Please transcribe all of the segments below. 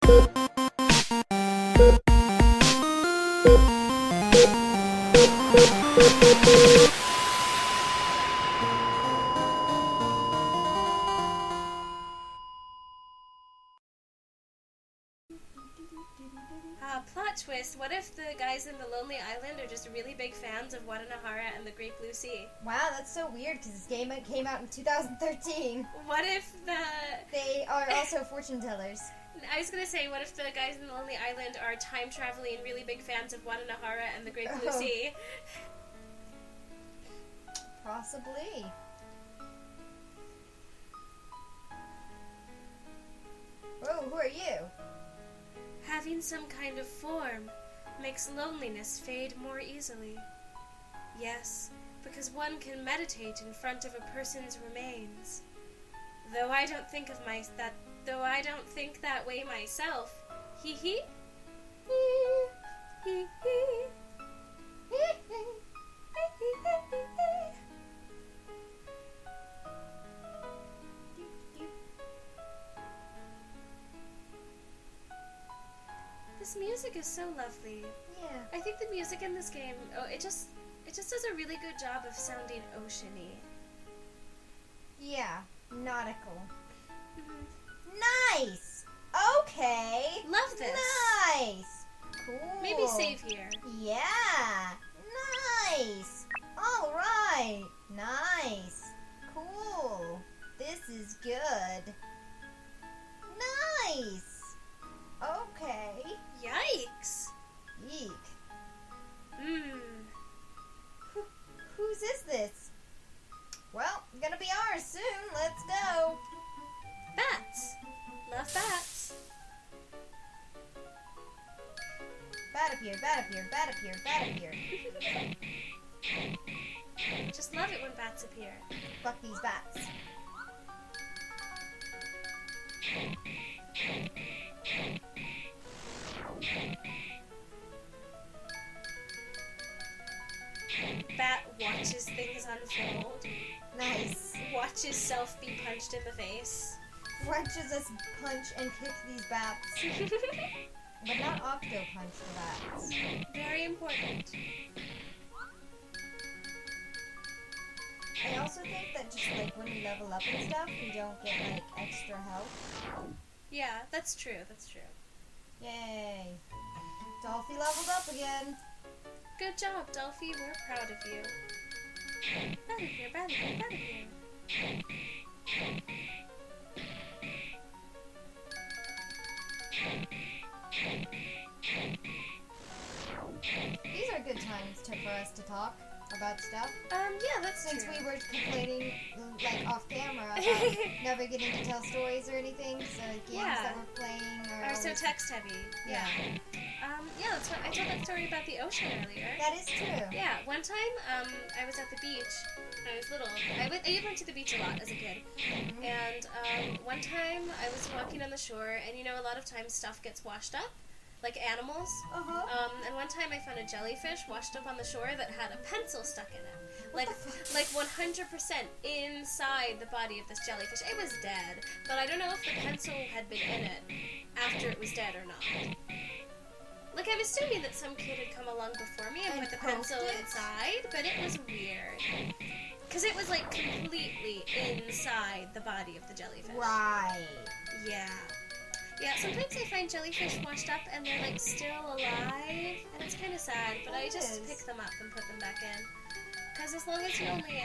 Plot twist, what if the guys in the Lonely Island are just really big fans of Wadanohara and the Great Blue Sea? Wow, that's so weird because this game came out in 2013. What if They are also fortune tellers. I was gonna say, what if the guys in the Lonely Island are time-traveling really big fans of Wadanohara and the Great Blue Sea? Possibly. Whoa, who are you? Having some kind of form makes loneliness fade more easily. Yes, because one can meditate in front of a person's remains. Though I don't think that way myself. Hee hee. Hee hee. This music is so lovely. Yeah. I think the music in this game, it just does a really good job of sounding oceany. Yeah, nautical. Mm-hmm. Nice! Okay! Love this! Nice! Cool. Maybe save here. Yeah! Nice! Alright! Nice! Cool! This is good. Nice! Okay. Yikes! Eek. Whose is this? Well, gonna be ours soon. Let's go. Bats! Love bats. Bat appear, bat appear, bat appear, bat appear. Just love it when bats appear. Fuck these bats. Bat watches things unfold. Nice. Watches self be punched in the face. Watches us punch and kick these bats. But not octo punch the bats. Very important. I also think that just like when we level up and stuff, we don't get like extra health. Yeah, that's true, that's true. Yay. Dolphy leveled up again. Good job, Dolphy. We're proud of you. Proud of you, proud of you, proud of you. These are good times for us to talk about stuff. Yeah, that's Since true. we were complaining, like, off camera about never getting to tell stories or anything, so games that we're playing are so text heavy. Yeah. Yeah, that's what I told that story about the ocean earlier. That is true. Yeah, one time, I was at the beach. I was little. I went to the beach a lot as a kid. Mm-hmm. And one time, I was walking on the shore, and you know, a lot of times stuff gets washed up, like animals. Uh-huh. And one time I found a jellyfish washed up on the shore that had a pencil stuck in it. Like 100% inside the body of this jellyfish. It was dead, but I don't know if the pencil had been in it after it was dead or not. Like, I'm assuming that some kid had come along before me and put the pencil inside, but it was weird. Because it was, like, completely inside the body of the jellyfish. Right. Yeah. Yeah, sometimes I find jellyfish washed up and they're, like, still alive, and it's kind of sad, but I just pick them up and put them back in. Because as long as you only,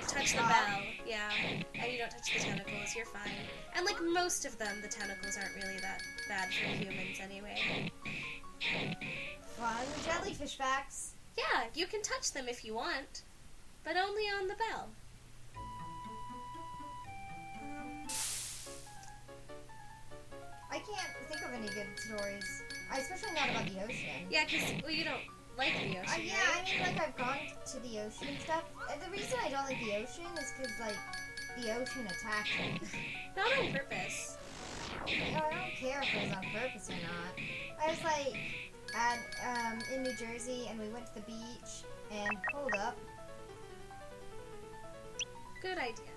touch the bell, yeah, and you don't touch the tentacles, you're fine. And, like, most of them, the tentacles aren't really that bad for humans anyway. Fun jellyfish facts. Yeah, you can touch them if you want, but only on the bell. I can't think of any good stories. Especially not about the ocean. Yeah, because, well, you don't like the ocean, Yeah, right? I mean, like, I've gone to the ocean and stuff. And the reason I don't like the ocean is because, like, the ocean attacked me. Not on purpose. I don't care if it was on purpose or not. I was, like, in New Jersey, and we went to the beach, and hold up. Good idea.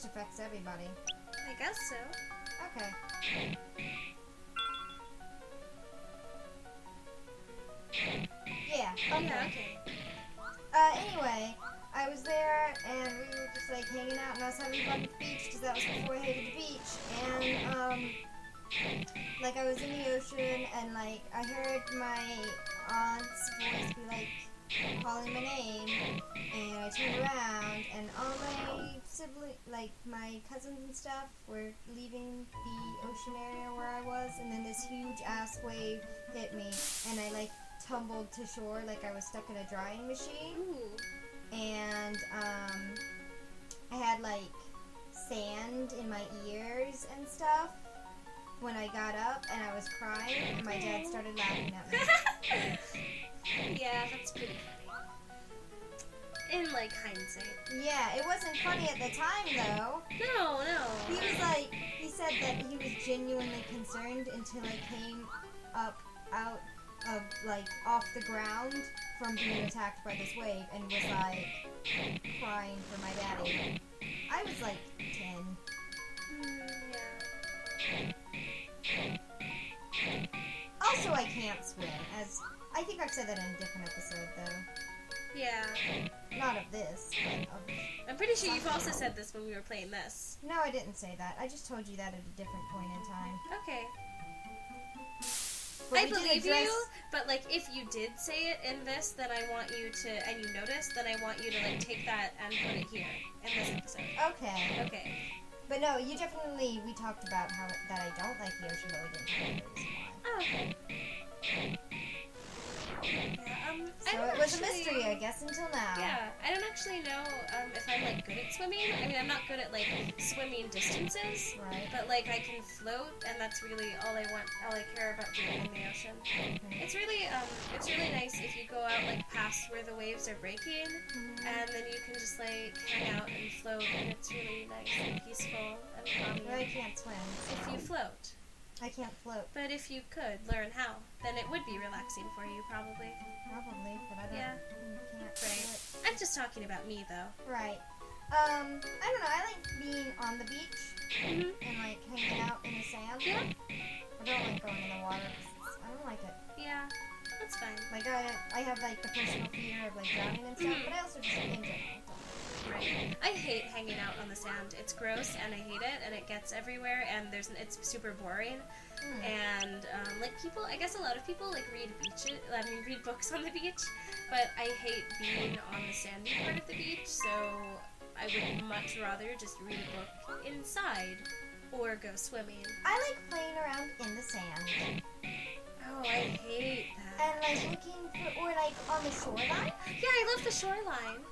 just affects everybody. I guess so. Okay. Yeah, okay. Yeah, okay. Anyway, I was there and we were just like hanging out and I was having fun at the beach because that was before I hated the beach. And, like I was in the ocean and like I heard my aunt's voice be like calling my name and I turned around and all my siblings, like my cousins and stuff were leaving the ocean area where I was, and then this huge ass wave hit me and I like tumbled to shore like I was stuck in a drying machine. Ooh. And I had like sand in my ears and stuff when I got up, and I was crying and my dad started laughing at me. Yeah, that's pretty funny. In like hindsight. Yeah, it wasn't funny at the time though. No. He was like, he said that he was genuinely concerned until I came up out of like off the ground from being attacked by this wave and was like crying for my daddy. I was like 10. Yeah. Also, I can't swim, as I think I've said that in a different episode though. Yeah. Not of this, but of... I'm pretty sure you've also said this when we were playing this. No, I didn't say that. I just told you that at a different point in time. Okay. But I we did believe address- you, but like if you did say it in this, then I want you to, and you noticed, then I want you to like take that and put it here in this episode. Okay. Okay. But no, we talked about how that I don't like the ocean, but we didn't tell you the reason why. Oh, okay. Yeah, So it was a mystery, I guess, until now. Yeah, I don't actually know if I'm like good at swimming. I mean, I'm not good at like swimming distances, Right. but like I can float, and that's really all I care about doing in the ocean. Okay. It's really nice if you go out like past where the waves are breaking, and then you can just like hang out and float, and it's really nice and peaceful and But I calming. can't swim. If So you float, I can't float, but if you could learn how, then it would be relaxing for you probably. probably, but I don't. Yeah. Can't Right. float. I'm just talking about me though. Right. I don't know. I like being on the beach Mhm. and like hanging out in the sand. Yeah. I don't like going in the water. 'Cause I don't like it. Yeah. That's fine. Like I have like the personal fear of like drowning and stuff, Mhm. but I also just in general. Right. I hate hanging out on the sand. It's gross and I hate it, and it gets everywhere, and it's super boring. Mm. And like people, I guess a lot of people like read books on the beach, but I hate being on the sandy part of the beach. So I would much rather just read a book inside or go swimming. I like playing around in the sand Oh, I hate that. and like looking for, or like on the shoreline. Yeah, I love the shoreline.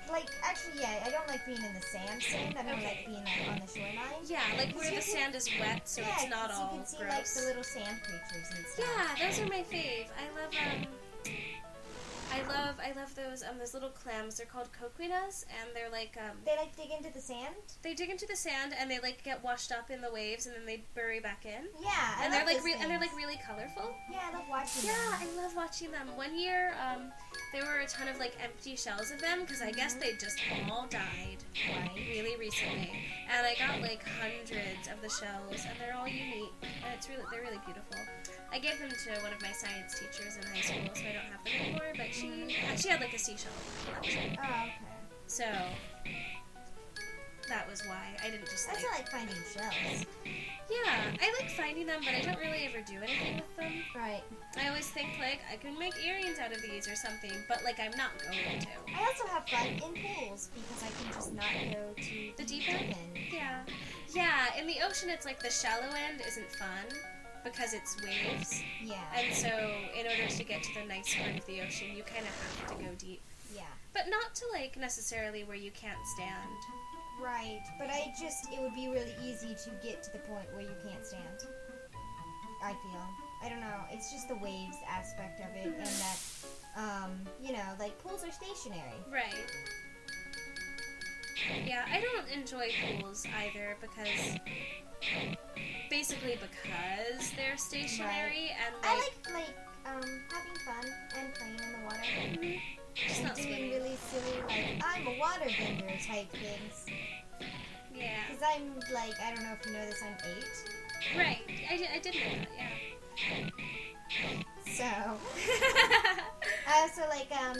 Like actually, yeah, I don't like being in the sand. I don't Okay. like being like on the shoreline. Yeah, like where You the can- sand is wet, so yeah, it's not 'cause all you can see gross. like the little sand creatures and stuff. Yeah, those are my fave. I love those little clams. They're called coquinas, and they're like They like dig into the sand. they dig into the sand and they like get washed up in the waves and then they bury back in. Yeah, I And love they're like those and they're things. like really colorful. Yeah, I love watching Yeah, them. I love watching them. One year, there were a ton of like empty shells of them because I guess they just all died Right. really recently, and I got like hundreds of the shells, and they're all unique, and they're really beautiful. I gave them to one of my science teachers in high school, so I don't have them anymore. But she had like a seashell collection, Oh, okay. so that was why I didn't just I like. still like finding shells. Yeah, I like finding them, but I don't really ever do anything with them. Right. I always think like I can make earrings out of these or something, but like I'm not going to. I also have fun in pools because I can just not go to The deep end? Yeah. Yeah, in the ocean it's like the shallow end isn't fun because it's waves. Yeah. And so in order to get to the nice part of the ocean, you kind of have to go deep. Yeah. But not to like necessarily where you can't stand. Right. But it would be really easy to get to the point where you can't stand. I feel. I don't know. It's just the waves aspect of it, and that, like pools are stationary. Right. Yeah, I don't enjoy pools either because they're stationary and I like like having fun and playing in the water. just And not doing swimming. really silly, like, I'm a waterbender type things. Yeah. because I'm, like, I don't know if you know this, I'm 8. Right. I did know that, yeah. So,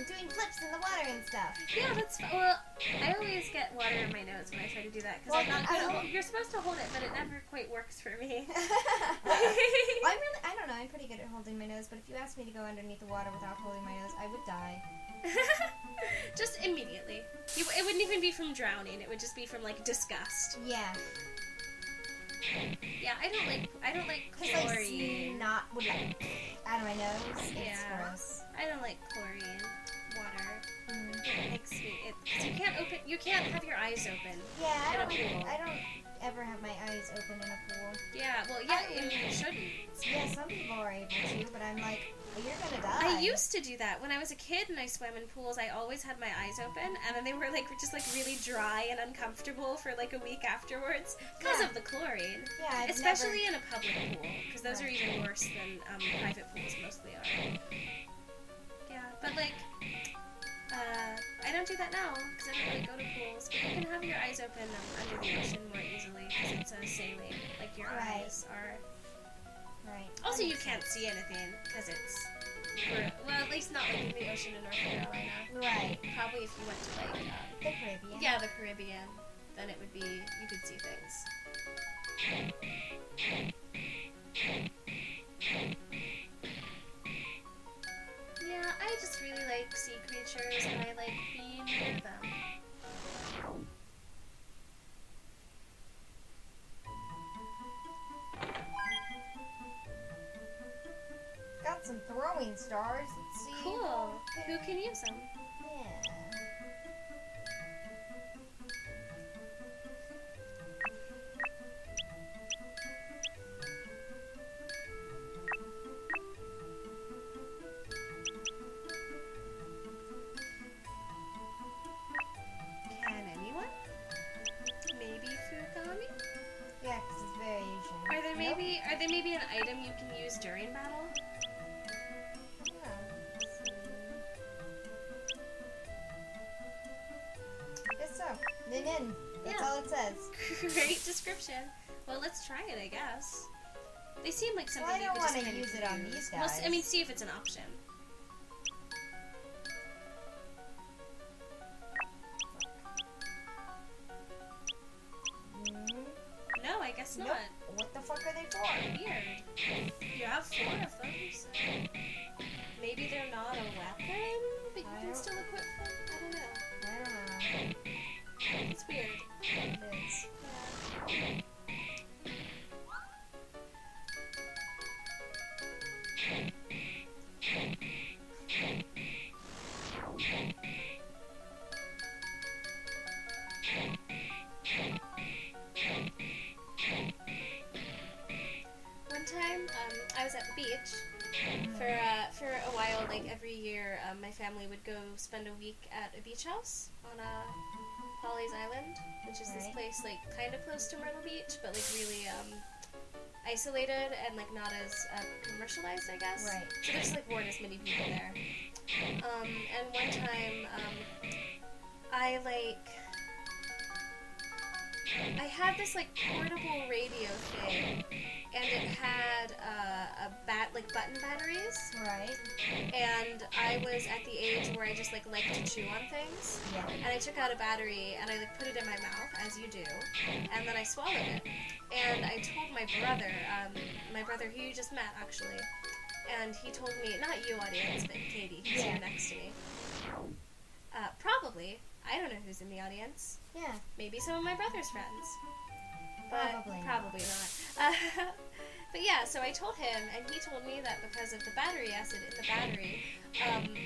doing flips in the water and stuff. Yeah, that's well. I always get water in my nose when I try to do that because Well, I'm not good. You're supposed to hold it, but it never quite works for me. I don't know. I'm pretty good at holding my nose, but if you asked me to go underneath the water without holding my nose, I would die. Just immediately. It wouldn't even be from drowning. It would just be from like disgust. Yeah. Yeah, I don't like Because chlorine. snot would out of my nose. It's Yeah. gross. I don't like chlorine water. Mm. It makes me. You can't have your eyes open. Yeah, In a pool. I don't ever have my eyes open in a pool. Yeah, well, yeah, and you shouldn't. Yeah, some people are able to, but I'm like, well, you're gonna die. I used to do that when I was a kid and I swam in pools. I always had my eyes open, and then they were like just like really dry and uncomfortable for like a week afterwards because of the chlorine. Yeah, especially in a public pool, because those are Right. even worse than private pools mostly are. Yeah, but like. I don't do that now because I don't really go to pools. But you can have your eyes open under the ocean more easily because it's saline. Like your Right. eyes are. Right. Also, you can't see anything because it's. Well, at least not like in the ocean in North Carolina. Right. Probably if you went to like. The Caribbean. Yeah, the Caribbean. Then it would be. You could see things. Yeah, I just really like sea creatures and I like being near them. Got some throwing stars. Let's see. Cool. Who can use them? Yeah. Can anyone? Maybe Fukami? Yeah, because it's variation. Are there maybe an item you can use during battle? Guess so. Nin. That's Yeah. all it says. Great description. Well, let's try it, I guess. They seem like something Well, I you don't could just want to kind of use it on these Well, guys. I mean, see if it's an option. No, I guess Nope. not. What the fuck are they for? Weird. You have 4 of them, so maybe they're not a weapon, but you can still equip them. I don't know. I don't know. It's weird. It is. Yeah. One time, I was at the beach for a while. Like every year, my family would go spend a week at a beach house on Polly's Island, which is this Right. place like kind of close to Myrtle Beach, but like really isolated and like not as commercialized, I guess. Right. So there's like weren't as many people there. And one time, I had this like portable radio thing, and it had button batteries, Right. and I was at the age where I just like to chew on things, Yeah. and I took out a battery and I like put it in my mouth as you do, and then I swallowed it, and I told my brother who you just met actually, and he told me, not you audience, but Katie, who's here next to me. Probably. I don't know who's in the audience. Yeah. Maybe some of my brother's friends. But Probably not. not. But yeah, so I told him, and he told me that because of the battery acid in the battery,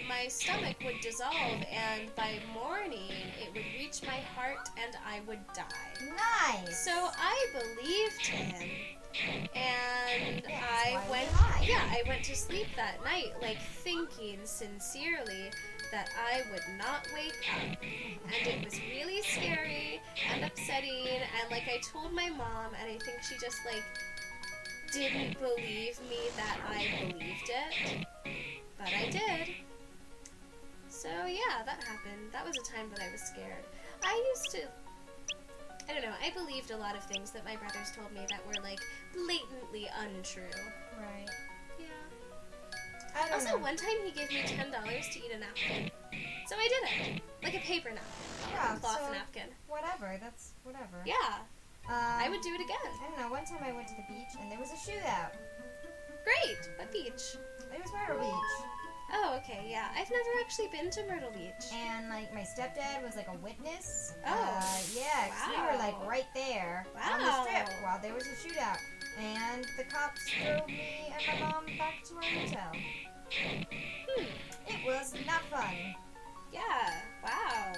my stomach would dissolve, and by morning it would reach my heart, and I would die. Nice. So I believed him, and Yeah, I that's why went. we lied. Yeah, I went to sleep that night, like thinking sincerely that I would not wake up, and it was really scary and upsetting. And like I told my mom, and I think she just like didn't believe me that I believed it, but I did. So yeah, that happened. That was a time that I was scared. I don't know. I believed a lot of things that my brothers told me that were, like, blatantly untrue. Right. Yeah. I don't Also, know. one time he gave me $10 to eat a napkin. So I did it. Like a paper napkin. Yeah, A cloth so- napkin. Whatever. That's whatever. Yeah. I would do it again. I don't know. One time I went to the beach and there was a shootout. Great. What beach? It was Myrtle Beach. Oh, okay, yeah. I've never actually been to Myrtle Beach. And, like, my stepdad was, like, a witness. Oh. Yeah, 'cause we were, like, right there on the Wow. strip while there was a shootout. And the cops drove me and my mom back to our hotel. It was not fun. Yeah. Wow.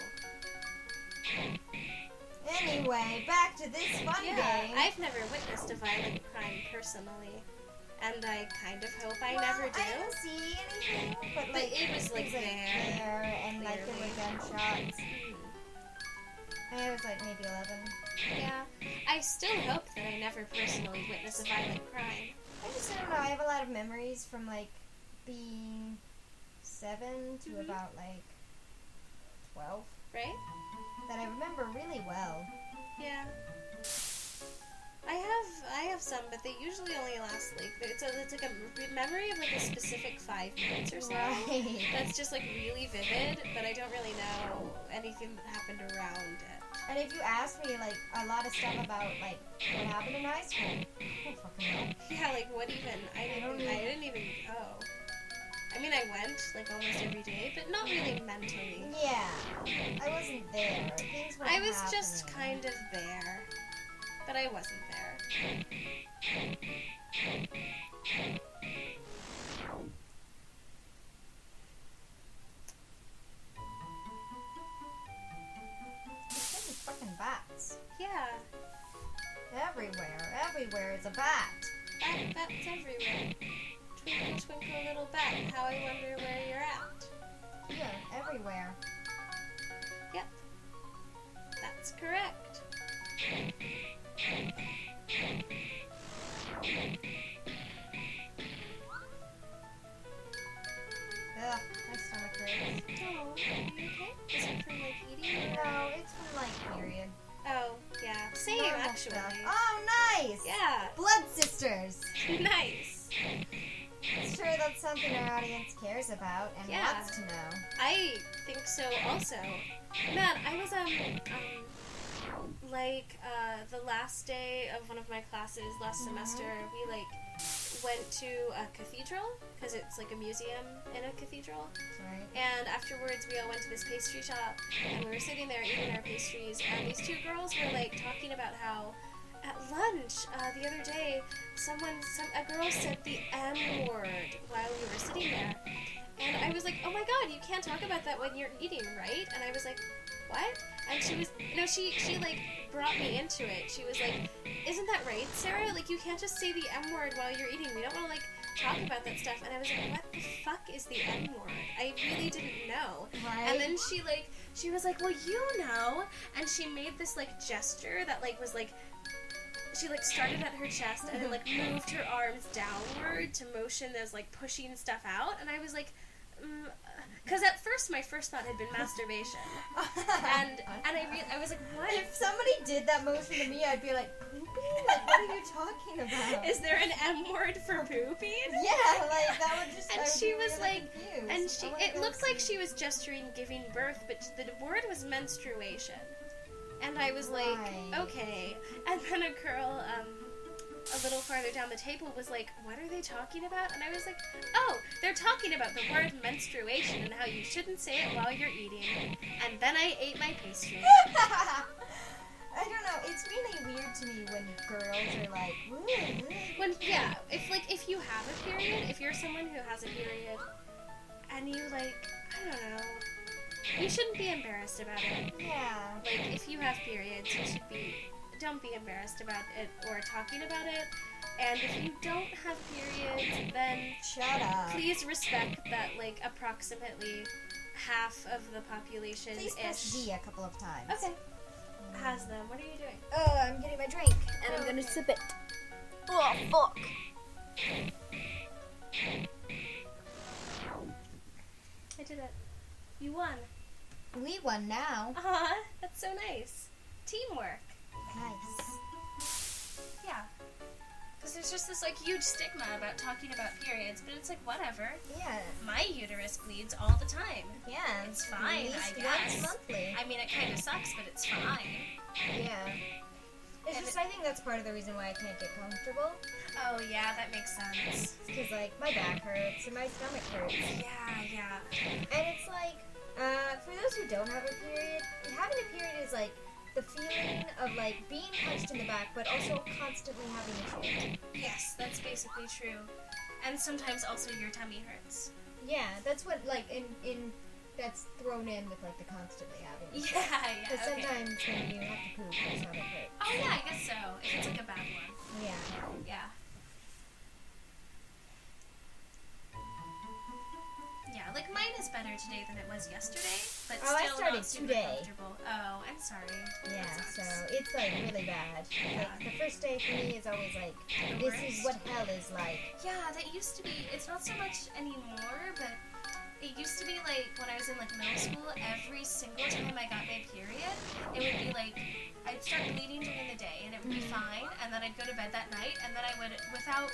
Anyway, back to this fun Yeah. game. I've never witnessed a violent crime personally. And I kind of hope I Well, never do. I didn't see anything, but, But like, it was, like, there. and, like, there were gunshots. And it was, like, maybe 11. Yeah. I still hope that I never personally witness a violent crime. I just don't know. I have a lot of memories from, like, being 7 to about, like, 12 Right? that I remember really well. Yeah. I have some, but they usually only last like it's like a memory of like a specific 5 minutes or so. Right. That's just like really vivid, but I don't really know anything that happened around it. And if you ask me, like, a lot of stuff about, like, what happened in high school, I don't fucking know. Yeah, like what even? I didn't even go. I mean, I went like almost every day, but not really mentally. Yeah. I wasn't there. Things were I was happening. just kind of there, but I wasn't there. There's so many fucking bats. Yeah, Everywhere is a bat. bats everywhere. Twinkle, twinkle, little bat, how I wonder where you're at. Yeah, everywhere. Yep, that's correct. Ugh, my stomach hurts. Oh, are you okay? Is it from like eating? No, it's from, like, period. Oh, yeah, same Normal actually. stuff. Oh, nice! Yeah, Blood sisters. nice. Sure, that's something our audience cares about and Yeah. wants to know. I think so also. Man, I was the last day of one of my classes last semester, we like went to a cathedral because it's like a museum in a cathedral. Right. And afterwards, we all went to this pastry shop, and we were sitting there eating our pastries, and these two girls were like talking about how at lunch the other day, a girl said the M word while we were sitting there. And I was like, oh my god, you can't talk about that when you're eating, right? And I was like, what? And she was, she like brought me into it. She was like, isn't that right, Sarah? Like, you can't just say the M word while you're eating. We don't want to like talk about that stuff. And I was like, what the fuck is the M word? I really didn't know. Right. And then she was like, well, you know. And she made this like gesture that like was like, she like started at her chest and then like moved her arms downward to motion as like pushing stuff out, and I was like, because at first my first thought had been masturbation, and I was like, what? If somebody did that motion to me, I'd be like, pooping? Like, what are you talking about? Is there an M word for pooping? Yeah, like, that would just, And I would she be was really like, confused. and I wanna it go looked like see. she was gesturing giving birth, but the word was menstruation. And I was like, Right. okay. And then a girl, a little farther down the table was like, what are they talking about? And I was like, oh, they're talking about the word menstruation and how you shouldn't say it while you're eating. And then I ate my pastry. I don't know. It's really weird to me when girls are like, If you have a period, if you're someone who has a period, and you like, I don't know, you shouldn't be embarrassed about it. yeah. Like, if you have periods, don't be embarrassed about it or talking about it. And if you don't have periods, then Shut up. please respect that, like, approximately half of the population Please press D a couple of times. Okay. Has them. What are you doing? Oh, I'm getting my drink, and I'm Oh, gonna okay. sip it. Oh, fuck. I did it. You won. We won now. Aw, that's so nice. Teamwork. Nice. Yeah. Because there's just this, like, huge stigma about talking about periods, but it's like, whatever. Yeah. My uterus bleeds all the time. Yeah. It's fine, At least I guess. once monthly. I mean, it kind of sucks, but it's fine. Yeah. It's And just, I think that's part of the reason why I can't get comfortable. Oh, yeah, that makes sense. Because, like, my back hurts and my stomach hurts. Yeah. And it's like, for those who don't have a period, having a period is like the feeling of like being punched in the back, but also constantly having a period. Yes, that's basically true. And sometimes also your tummy hurts. Yeah, that's what like in that's thrown in with like the constantly having. Yeah, Because okay. sometimes when you have to poop, your stomach hurts. Oh, yeah, I guess so. If it's like a bad one. Yeah. Yeah. Yeah, like mine is better today than it was yesterday, but Oh, I still started not super today. comfortable. Oh, I'm sorry. Yeah, That so sucks. it's like really bad. Yeah. Like, the first day for me is always like, The this is worst. what hell is like. Yeah, that used to be, it's not so much anymore, but it used to be like when I was in like middle school, every single time I got my period, it would be like, I'd start bleeding during the day and it would be fine, and then I'd go to bed that night, and then I would, without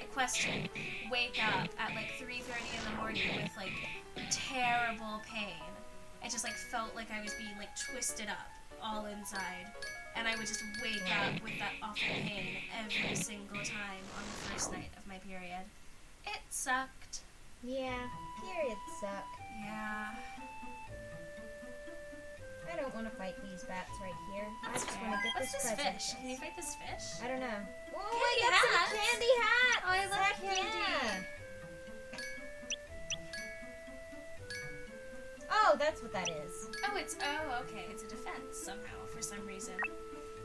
a question, wake up at like 3:30 in the morning with like terrible pain. It just like felt like I was being like twisted up all inside, and I would just wake up with that awful pain every single time on the first night of my period. It sucked. Yeah, periods suck. Yeah. I don't want to fight these bats right here. That's I just fair. want to get What's this this present. fish? Can you fight this fish? I don't know. Oh, Candy I got some hats. candy hats! Oh, I love Heck candy. yeah. Oh, that's what that is. Oh, okay. It's a defense somehow for some reason.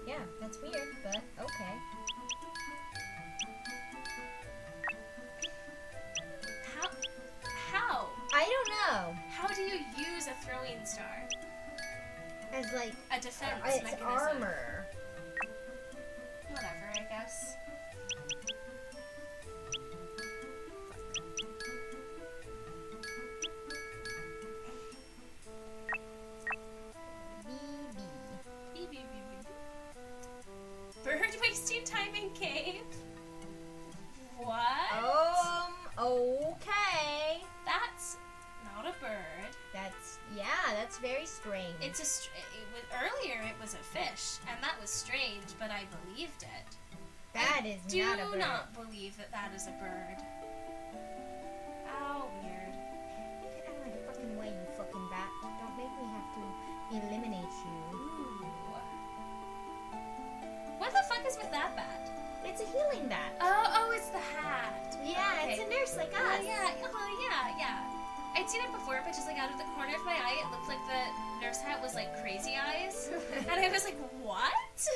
Yeah, that's weird, but okay. How? I don't know. How do you use a throwing star? As like, A defense it's mechanism. armor. Whatever, I guess. Bird wasting time in cave? What? Okay. That's not a bird. That's very strange. It's earlier it was a fish, and that was strange, but I believed it. That is not a Do bird. not believe that that is a bird. How weird. Get out of my fucking way, you fucking bat. Don't make me have to eliminate you. Ooh. What the fuck is with that bat? It's a healing bat. Oh, it's the hat. Yeah, Okay. it's a nurse like Oh, us. yeah. I'd seen it before, but just like out of the corner of my eye, it looked like the nurse hat was like crazy eyes. And I was like, what?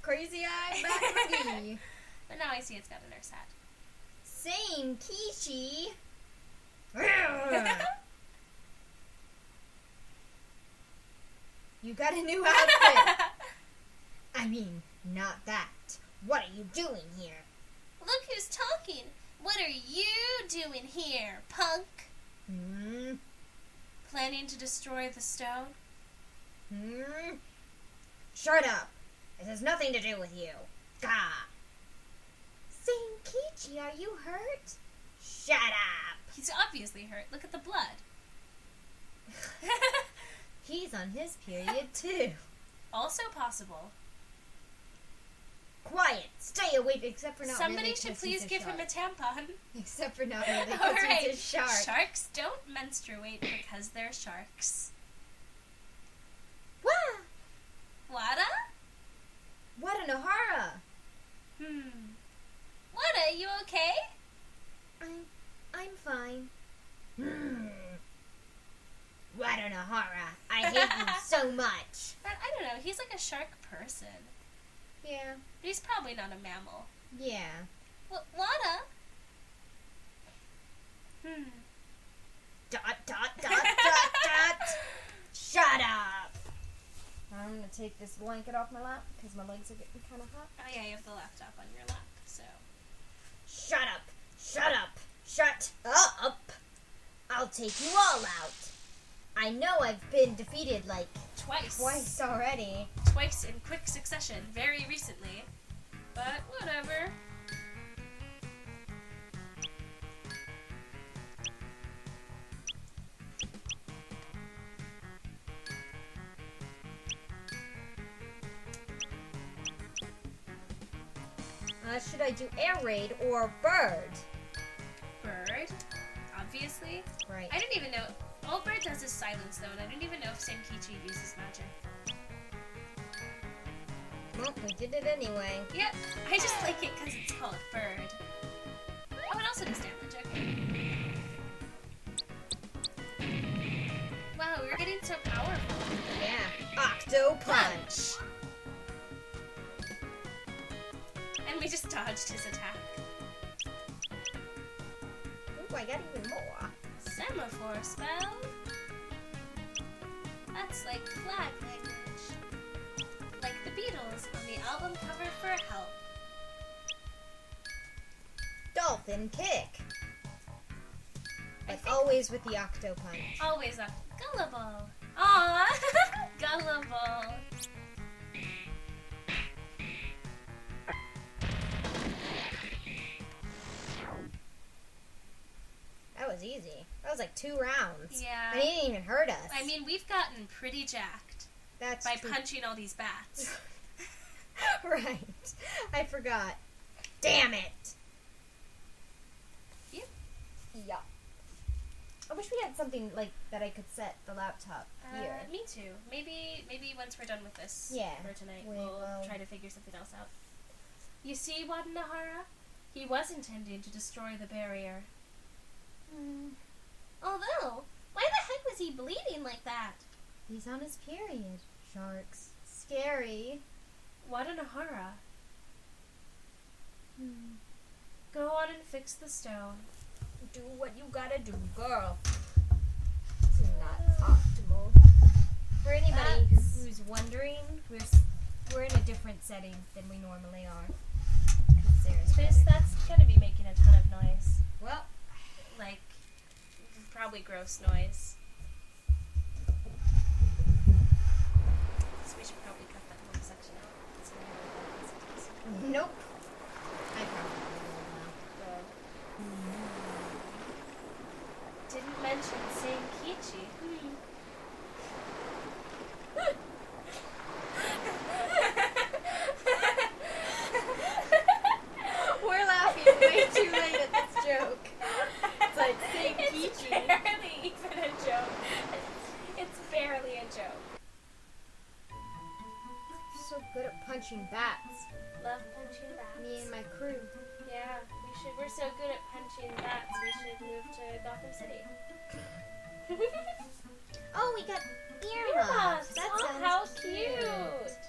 Crazy eye bat for me. But now I see it's got a nurse hat. Same Kishi. You got a new outfit. I mean, not that. What are you doing here? Look who's talking. What are you doing here, punk? Planning to destroy the stone? Shut up. This has nothing to do with you. Gah. Senkichi, are you hurt? Shut up. He's obviously hurt. Look at the blood. He's on his period too. Also possible. Quiet. Stay away. Except for not Somebody really, should 'cause he's please a give him a shark. tampon. Except for not really, because Alright. he's a shark. Sharks don't menstruate because they're sharks. Wah! Wada? Wadanohara. Wada, you okay? I'm fine. Wadanohara, I hate you so much. But I don't know, he's like a shark person. Yeah. But he's probably not a mammal. Yeah. Wada? Dot, dot, dot, dot, dot. Shut up. I'm gonna take this blanket off my lap because my legs are getting kind of hot. Oh yeah, you have the laptop on your lap, so. Shut up. Shut up. Shut up. I'll take you all out. I know I've been defeated like Twice. Twice already. Twice in quick succession, very recently. But whatever. Should I do air raid or bird? Bird, obviously. Right. I didn't even know. All Bird does is silence, though, and I didn't even know if Senkichi uses magic. Well, we did it anyway. Yep, I just like it because it's called Bird. Oh, and also does damage, okay. Wow, we're getting so powerful. Yeah. Octo punch. And we just dodged his attack. Ooh, I got even more. Semaphore spell? That's like flag language. Like the Beatles on the album cover for Help. Dolphin kick. But always with the octo punch. Always a gullible. Aww, gullible. That was easy. That was like 2 rounds. Yeah. And he didn't even hurt us. I mean, we've gotten pretty jacked That's by true. punching all these bats. Right. I forgot. Damn it. Yep. Yeah. I wish we had something like that I could set the laptop here. Me too. Maybe once we're done with this Yeah, for tonight, we we'll will. try to figure something else out. You see, Wadanohara? He was intending to destroy the barrier. Although, why the heck was he bleeding like that? He's on his period. Sharks. Scary. Wadanohara. Go on and fix the stone. Do what you gotta do, girl. This is not optimal. For anybody who's wondering, we're in a different setting than we normally are. 'Cause Sarah's That's gonna be making a ton of noise. well, Like, probably gross noise. So we should probably cut that whole section out. So we have nope. I probably will Didn't mention Senkichi. We're laughing way too late at this joke. It's like It's Senkichi. barely even a joke. It's barely a joke. You're so good at punching bats. Love punching bats. Me and my crew. Yeah, we're so good at punching bats, we should move to Gotham City. Oh, we got earmuffs. Earmuffs! That Oh, sounds how cute. cute!